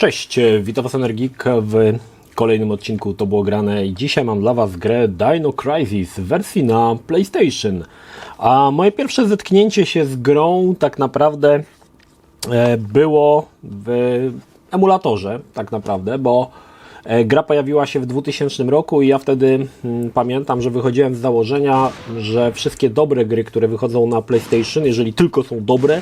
Cześć, witam Was Energik w kolejnym odcinku To Było Grane i dzisiaj mam dla Was grę Dino Crisis w wersji na PlayStation. A moje pierwsze zetknięcie się z grą tak naprawdę było w emulatorze, tak naprawdę, bo gra pojawiła się w 2000 roku i ja wtedy pamiętam, że wychodziłem z założenia, że wszystkie dobre gry, które wychodzą na PlayStation, jeżeli tylko są dobre,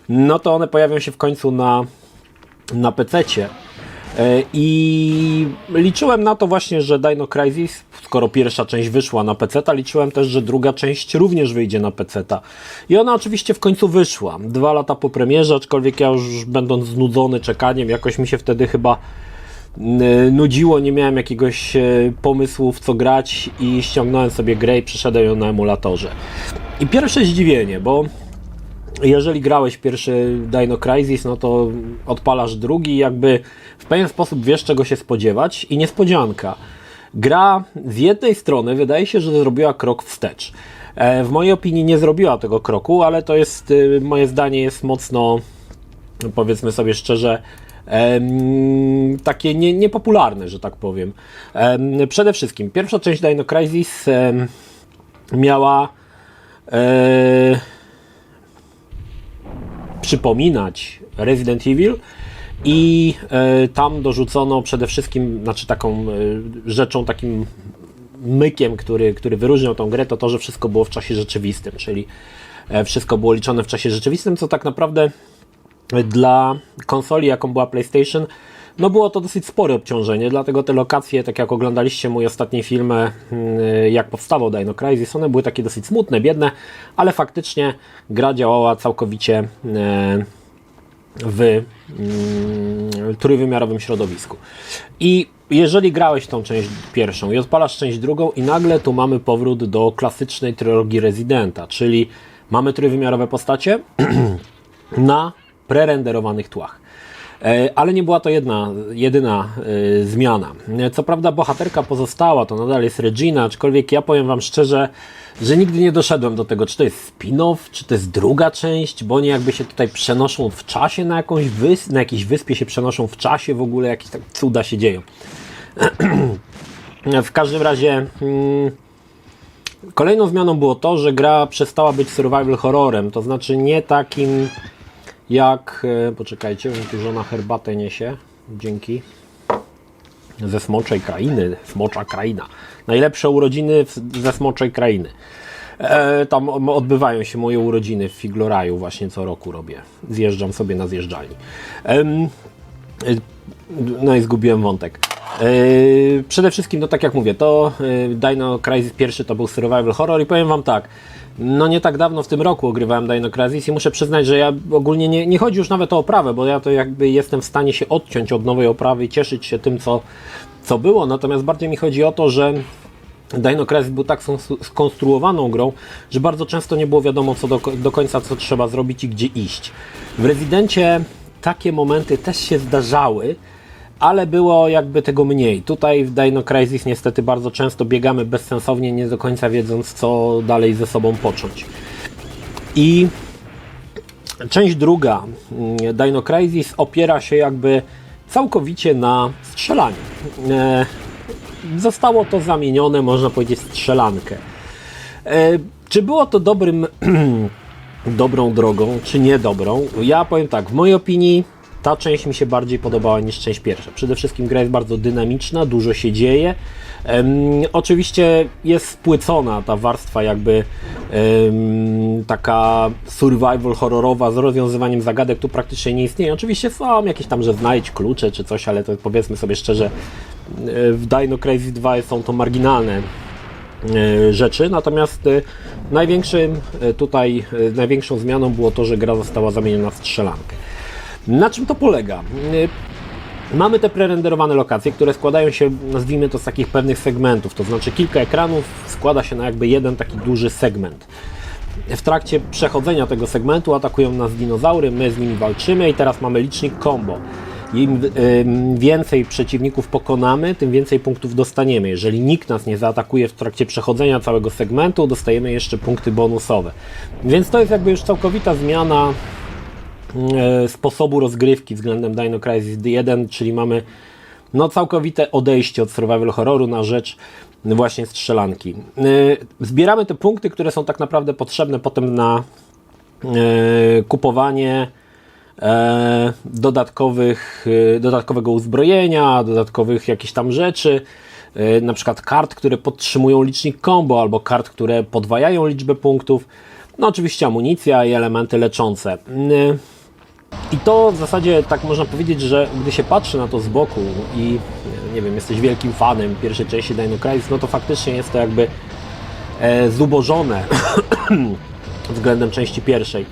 no to one pojawią się w końcu na PC-cie. I liczyłem na to właśnie, że Dino Crisis, skoro pierwsza część wyszła na PC-ta, liczyłem też, że druga część również wyjdzie na PC-ta. I ona oczywiście w końcu wyszła. 2 lata po premierze, aczkolwiek ja już będąc znudzony czekaniem, jakoś mi się wtedy chyba nudziło, nie miałem jakiegoś pomysłu w co grać i ściągnąłem sobie grę i przeszedłem ją na emulatorze. I pierwsze zdziwienie, bo jeżeli grałeś pierwszy Dino Crisis, no to odpalasz drugi i jakby w pewien sposób wiesz, czego się spodziewać i niespodzianka. Gra z jednej strony wydaje się, że zrobiła krok wstecz. W mojej opinii nie zrobiła tego kroku, ale to jest, moje zdanie jest mocno, powiedzmy sobie szczerze, takie niepopularne, że tak powiem. Przede wszystkim pierwsza część Dino Crisis miała przypominać Resident Evil i tam dorzucono przede wszystkim, znaczy taką rzeczą, takim mykiem, który wyróżniał tą grę, to, że wszystko było w czasie rzeczywistym, czyli wszystko było liczone w czasie rzeczywistym, co tak naprawdę dla konsoli, jaką była PlayStation, no było to dosyć spore obciążenie, dlatego te lokacje, tak jak oglądaliście mój ostatni film, jak powstawał Dino Crisis, one były takie dosyć smutne, biedne, ale faktycznie gra działała całkowicie w trójwymiarowym środowisku. I jeżeli grałeś tą część pierwszą i odpalasz część drugą i nagle tu mamy powrót do klasycznej trylogii Residenta, czyli mamy trójwymiarowe postacie na prerenderowanych tłach. Ale nie była to jedyna zmiana. Co prawda bohaterka pozostała, to nadal jest Regina, aczkolwiek ja powiem Wam szczerze, że nigdy nie doszedłem do tego, czy to jest spin-off, czy to jest druga część, bo oni jakby się tutaj przenoszą w czasie na jakiejś wyspie się przenoszą w czasie, w ogóle jakieś tak cuda się dzieją. W każdym razie kolejną zmianą było to, że gra przestała być survival horrorem, to znaczy nie takim jak, poczekajcie, tu żona herbatę niesie, dzięki, ze Smoczej Krainy, Smocza Kraina, najlepsze urodziny ze Smoczej Krainy. Tam odbywają się moje urodziny w Figloraju, właśnie co roku robię, zjeżdżam sobie na zjeżdżalni. No i zgubiłem wątek. Przede wszystkim, no tak jak mówię, to Dino Crisis pierwszy to był survival horror i powiem Wam tak, no nie tak dawno w tym roku ogrywałem Dino Crisis i muszę przyznać, że ja ogólnie nie chodzi już nawet o oprawę, bo ja to jakby jestem w stanie się odciąć od nowej oprawy i cieszyć się tym, co było, natomiast bardziej mi chodzi o to, że Dino Crisis był tak skonstruowaną grą, że bardzo często nie było wiadomo do końca, co trzeba zrobić i gdzie iść. W Rezydencie takie momenty też się zdarzały, ale było jakby tego mniej. Tutaj w Dino Crisis niestety bardzo często biegamy bezsensownie, nie do końca wiedząc, co dalej ze sobą począć. I część druga Dino Crisis opiera się jakby całkowicie na strzelaniu. Zostało to zamienione, można powiedzieć, w strzelankę. Czy było to dobrą drogą, czy niedobrą? Ja powiem tak, w mojej opinii ta część mi się bardziej podobała niż część pierwsza. Przede wszystkim gra jest bardzo dynamiczna, dużo się dzieje. Oczywiście jest spłycona ta warstwa jakby taka survival horrorowa z rozwiązywaniem zagadek, tu praktycznie nie istnieje. Oczywiście są jakieś tam, że znajdź klucze czy coś, ale to powiedzmy sobie szczerze, w Dino Crisis 2 są to marginalne rzeczy, natomiast największą zmianą było to, że gra została zamieniona w strzelankę. Na czym to polega? Mamy te prerenderowane lokacje, które składają się, nazwijmy to, z takich pewnych segmentów, to znaczy kilka ekranów składa się na jakby jeden taki duży segment. W trakcie przechodzenia tego segmentu atakują nas dinozaury, my z nimi walczymy i teraz mamy licznik combo. Im więcej przeciwników pokonamy, tym więcej punktów dostaniemy. Jeżeli nikt nas nie zaatakuje w trakcie przechodzenia całego segmentu, dostajemy jeszcze punkty bonusowe. Więc to jest jakby już całkowita zmiana sposobu rozgrywki względem Dino Crisis 1, czyli mamy no całkowite odejście od survival horroru na rzecz właśnie strzelanki. Zbieramy te punkty, które są tak naprawdę potrzebne potem na kupowanie dodatkowego uzbrojenia, dodatkowych jakichś tam rzeczy, na przykład kart, które podtrzymują licznik combo, albo kart, które podwajają liczbę punktów, no oczywiście amunicja i elementy leczące. I to w zasadzie tak można powiedzieć, że gdy się patrzy na to z boku i nie wiem, jesteś wielkim fanem pierwszej części Dino Crisis, no to faktycznie jest to jakby zubożone względem części pierwszej.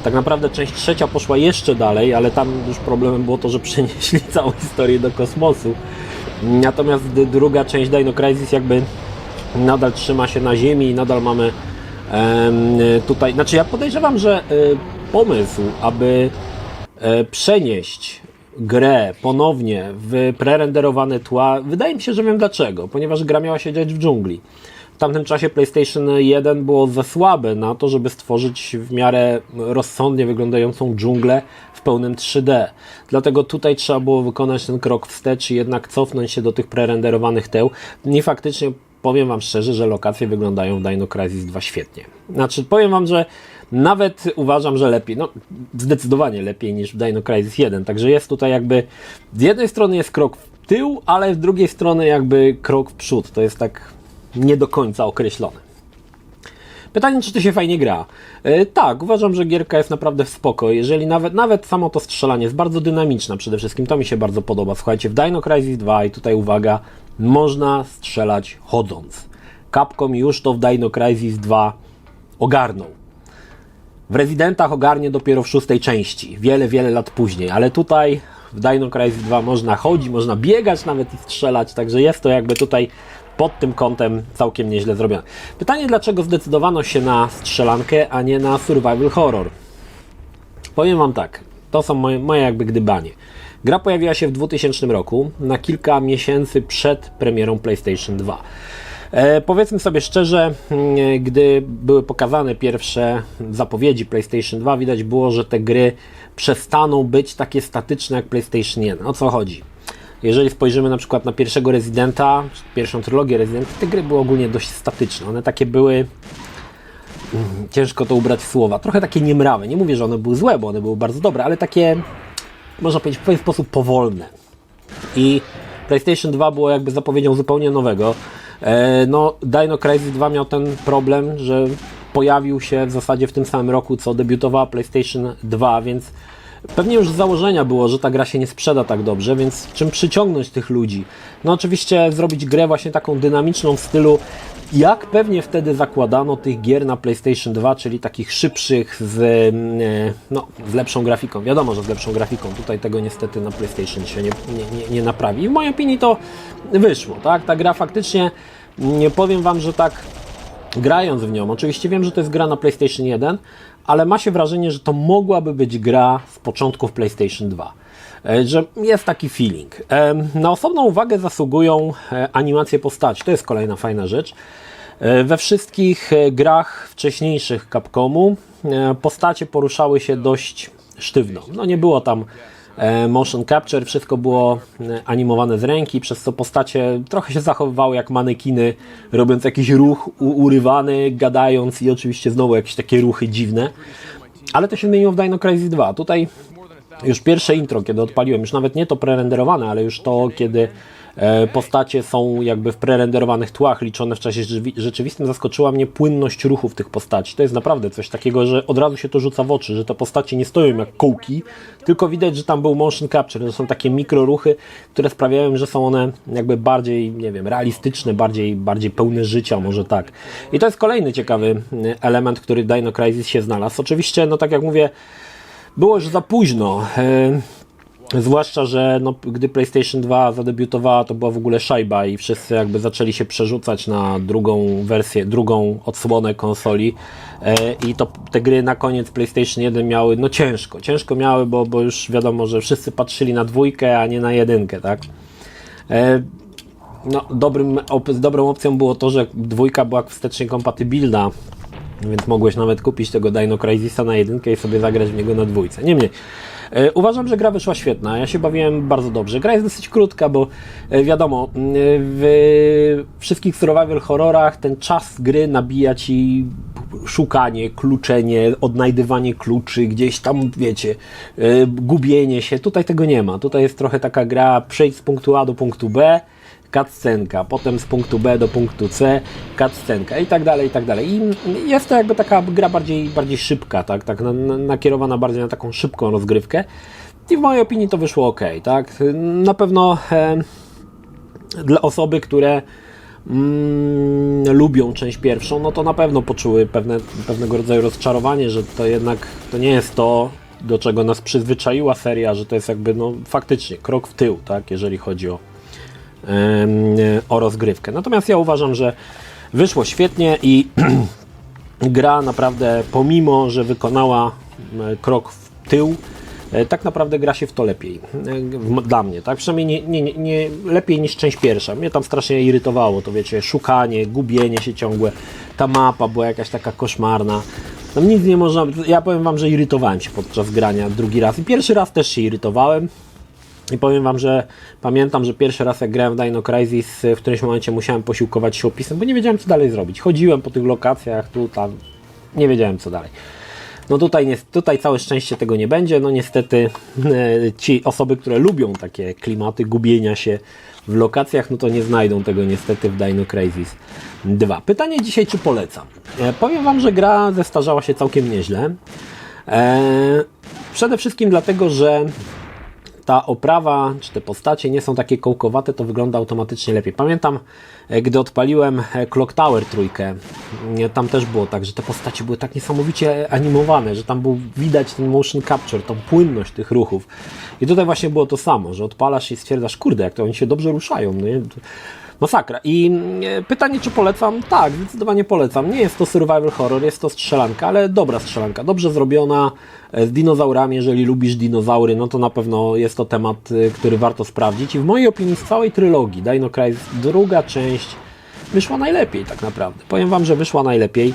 Tak naprawdę część trzecia poszła jeszcze dalej, ale tam już problemem było to, że przenieśli całą historię do kosmosu. Natomiast druga część Dino Crisis jakby nadal trzyma się na ziemi i nadal mamy tutaj, znaczy ja podejrzewam, że pomysł, aby przenieść grę ponownie w prerenderowane tła, wydaje mi się, że wiem dlaczego, ponieważ gra miała się dziać w dżungli. W tamtym czasie PlayStation 1 było za słabe na to, żeby stworzyć w miarę rozsądnie wyglądającą dżunglę w pełnym 3D. Dlatego tutaj trzeba było wykonać ten krok wstecz i jednak cofnąć się do tych prerenderowanych teł. I faktycznie powiem Wam szczerze, że lokacje wyglądają w Dino Crisis 2 świetnie. Znaczy powiem Wam, że nawet uważam, że lepiej, no zdecydowanie lepiej niż w Dino Crisis 1. Także jest tutaj jakby, z jednej strony jest krok w tył, ale z drugiej strony jakby krok w przód. To jest tak nie do końca określone. Pytanie, czy to się fajnie gra? Tak, uważam, że gierka jest naprawdę spoko. Jeżeli nawet samo to strzelanie jest bardzo dynamiczne przede wszystkim, to mi się bardzo podoba. Słuchajcie, w Dino Crisis 2 i tutaj uwaga, można strzelać chodząc. Capcom już to w Dino Crisis 2 ogarnął. W Residentach ogarnie dopiero w 6. części, wiele lat później, ale tutaj w Dino Crisis 2 można chodzić, można biegać nawet i strzelać, także jest to jakby tutaj pod tym kątem całkiem nieźle zrobione. Pytanie, dlaczego zdecydowano się na strzelankę, a nie na survival horror? Powiem Wam tak, to są moje jakby gdybanie. Gra pojawiła się w 2000 roku, na kilka miesięcy przed premierą PlayStation 2. Powiedzmy sobie szczerze, gdy były pokazane pierwsze zapowiedzi PlayStation 2, widać było, że te gry przestaną być takie statyczne jak PlayStation 1. O co chodzi? Jeżeli spojrzymy na przykład na pierwszego Residenta, pierwszą trylogię Residenta, te gry były ogólnie dość statyczne. One takie były, ciężko to ubrać w słowa, trochę takie niemrawe. Nie mówię, że one były złe, bo one były bardzo dobre, ale takie, można powiedzieć, w pewien sposób powolne. I PlayStation 2 było jakby zapowiedzią zupełnie nowego. No, Dino Crisis 2 miał ten problem, że pojawił się w zasadzie w tym samym roku, co debiutowała PlayStation 2, więc pewnie już z założenia było, że ta gra się nie sprzeda tak dobrze, więc czym przyciągnąć tych ludzi? No oczywiście zrobić grę właśnie taką dynamiczną w stylu, jak pewnie wtedy zakładano tych gier na PlayStation 2, czyli takich szybszych, z lepszą grafiką. Wiadomo, że z lepszą grafiką. Tutaj tego niestety na PlayStation się nie naprawi. I w mojej opinii to wyszło, tak? Ta gra faktycznie, nie powiem Wam, że tak grając w nią, oczywiście wiem, że to jest gra na PlayStation 1, ale ma się wrażenie, że to mogłaby być gra z początków PlayStation 2. Że jest taki feeling. Na osobną uwagę zasługują animacje postaci. To jest kolejna fajna rzecz. We wszystkich grach wcześniejszych Capcomu postacie poruszały się dość sztywno. No nie było tam motion capture, wszystko było animowane z ręki, przez co postacie trochę się zachowywały jak manekiny, robiąc jakiś ruch urywany, gadając i oczywiście znowu jakieś takie ruchy dziwne. Ale to się zmieniło w Dino Crisis 2. Tutaj już pierwsze intro, kiedy odpaliłem, już nawet nie to prerenderowane, ale już to, kiedy postacie są jakby w prerenderowanych tłach liczone w czasie rzeczywistym, zaskoczyła mnie płynność ruchów tych postaci. To jest naprawdę coś takiego, że od razu się to rzuca w oczy, że te postacie nie stoją jak kołki, tylko widać, że tam był motion capture. To są takie mikroruchy, które sprawiają, że są one jakby bardziej, nie wiem, realistyczne, bardziej pełne życia, może tak. I to jest kolejny ciekawy element, który w Dino Crisis się znalazł. Oczywiście, no tak jak mówię, było już za późno. Zwłaszcza, że no, gdy PlayStation 2 zadebiutowała, to była w ogóle szajba i wszyscy jakby zaczęli się przerzucać na drugą wersję, drugą odsłonę konsoli i to te gry na koniec PlayStation 1 miały, no ciężko miały, bo już wiadomo, że wszyscy patrzyli na dwójkę, a nie na jedynkę, tak? No, dobrą opcją było to, że dwójka była wstecznie kompatybilna Więc mogłeś nawet kupić tego Dino Crisisa na 1 i sobie zagrać w niego na 2. Niemniej, uważam, że gra wyszła świetna. Ja się bawiłem bardzo dobrze. Gra jest dosyć krótka, bo wiadomo, w wszystkich survival horrorach ten czas gry nabija ci szukanie, kluczenie, odnajdywanie kluczy, gdzieś tam, wiecie, gubienie się. Tutaj tego nie ma. Tutaj jest trochę taka gra, przejdź z punktu A do punktu B, cutscenka, potem z punktu B do punktu C, cutscenka i tak dalej, i tak dalej. I jest to jakby taka gra bardziej szybka, tak nakierowana bardziej na taką szybką rozgrywkę. I w mojej opinii to wyszło ok, tak? Na pewno dla osoby, które lubią część pierwszą, no to na pewno poczuły pewnego rodzaju rozczarowanie, że to jednak to nie jest to, do czego nas przyzwyczaiła seria, że to jest jakby no faktycznie krok w tył, tak? Jeżeli chodzi o rozgrywkę. Natomiast ja uważam, że wyszło świetnie i gra naprawdę, pomimo że wykonała krok w tył, tak naprawdę gra się w to lepiej. Dla mnie, tak? Przynajmniej nie lepiej niż część pierwsza. Mnie tam strasznie irytowało to, wiecie, szukanie, gubienie się ciągłe. Ta mapa była jakaś taka koszmarna. Tam nic nie można... Ja powiem wam, że irytowałem się podczas grania drugi raz. I pierwszy raz też się irytowałem. I powiem wam, że pamiętam, że pierwszy raz jak grałem w Dino Crisis, w którymś momencie musiałem posiłkować się opisem, bo nie wiedziałem co dalej zrobić. Chodziłem po tych lokacjach, tu, tam, nie wiedziałem co dalej. No tutaj całe szczęście tego nie będzie. No niestety ci osoby, które lubią takie klimaty gubienia się w lokacjach, no to nie znajdą tego niestety w Dino Crisis 2. Pytanie dzisiaj, czy polecam? Powiem wam, że gra zestarzała się całkiem nieźle. Przede wszystkim dlatego, że ta oprawa, czy te postacie nie są takie kołkowate, to wygląda automatycznie lepiej. Pamiętam, gdy odpaliłem Clock Tower 3, tam też było tak, że te postacie były tak niesamowicie animowane, że tam widać ten motion capture, tą płynność tych ruchów. I tutaj właśnie było to samo, że odpalasz i stwierdzasz, kurde, jak to oni się dobrze ruszają. No nie? Masakra. I pytanie, czy polecam? Tak, zdecydowanie polecam. Nie jest to survival horror, jest to strzelanka, ale dobra strzelanka, dobrze zrobiona, z dinozaurami. Jeżeli lubisz dinozaury, no to na pewno jest to temat, który warto sprawdzić. I w mojej opinii z całej trylogii Dino Crisis druga część wyszła najlepiej tak naprawdę. Powiem wam, że wyszła najlepiej.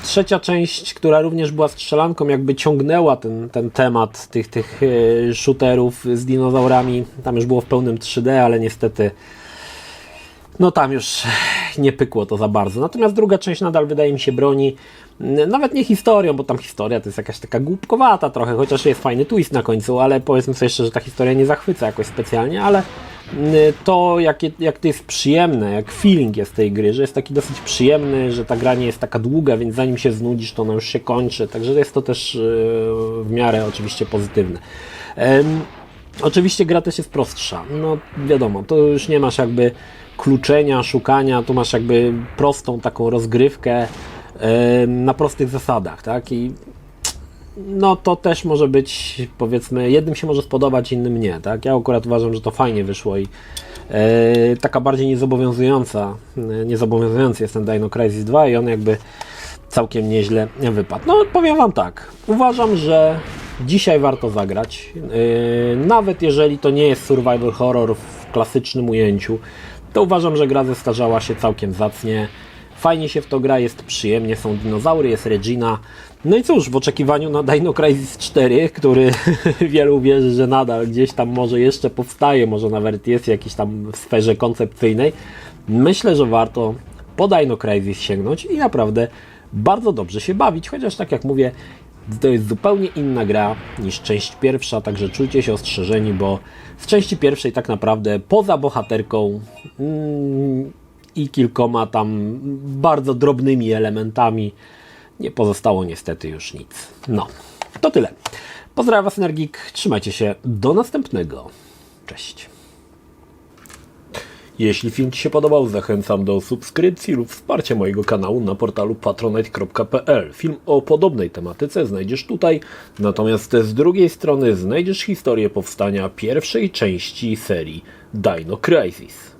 Trzecia część, która również była strzelanką, jakby ciągnęła ten temat tych shooterów z dinozaurami. Tam już było w pełnym 3D, ale niestety no tam już nie pykło to za bardzo. Natomiast druga część nadal wydaje mi się broni, nawet nie historią, bo tam historia to jest jakaś taka głupkowata trochę, chociaż jest fajny twist na końcu, ale powiedzmy sobie szczerze, że ta historia nie zachwyca jakoś specjalnie, ale to jak to jest przyjemne, jak feeling jest tej gry, że jest taki dosyć przyjemny, że ta gra nie jest taka długa, więc zanim się znudzisz, to ona już się kończy, także jest to też w miarę oczywiście pozytywne. Oczywiście gra też jest prostsza, no wiadomo, to już nie masz jakby kluczenia, szukania, tu masz jakby prostą taką rozgrywkę na prostych zasadach, tak? I no to też może być, powiedzmy, jednym się może spodobać, innym nie, tak? Ja akurat uważam, że to fajnie wyszło i taka bardziej niezobowiązujący jest ten Dino Crisis 2 i on jakby całkiem nieźle wypadł. No powiem wam tak, uważam, że dzisiaj warto zagrać, nawet jeżeli to nie jest survival horror w klasycznym ujęciu, to uważam, że gra zestarzała się całkiem zacnie. Fajnie się w to gra, jest przyjemnie, są dinozaury, jest Regina. No i cóż, w oczekiwaniu na Dino Crisis 4, który wielu wierzy, że nadal gdzieś tam może jeszcze powstaje, może nawet jest w jakiejś tam sferze koncepcyjnej, myślę, że warto po Dino Crisis sięgnąć i naprawdę bardzo dobrze się bawić, chociaż tak jak mówię, to jest zupełnie inna gra niż część pierwsza, także czujcie się ostrzeżeni, bo w części pierwszej tak naprawdę poza bohaterką i kilkoma tam bardzo drobnymi elementami nie pozostało niestety już nic. No, to tyle. Pozdrawiam Was, Energik, trzymajcie się, do następnego. Cześć. Jeśli film Ci się podobał, zachęcam do subskrypcji lub wsparcia mojego kanału na portalu patronite.pl. Film o podobnej tematyce znajdziesz tutaj, natomiast z drugiej strony znajdziesz historię powstania pierwszej części serii Dino Crisis.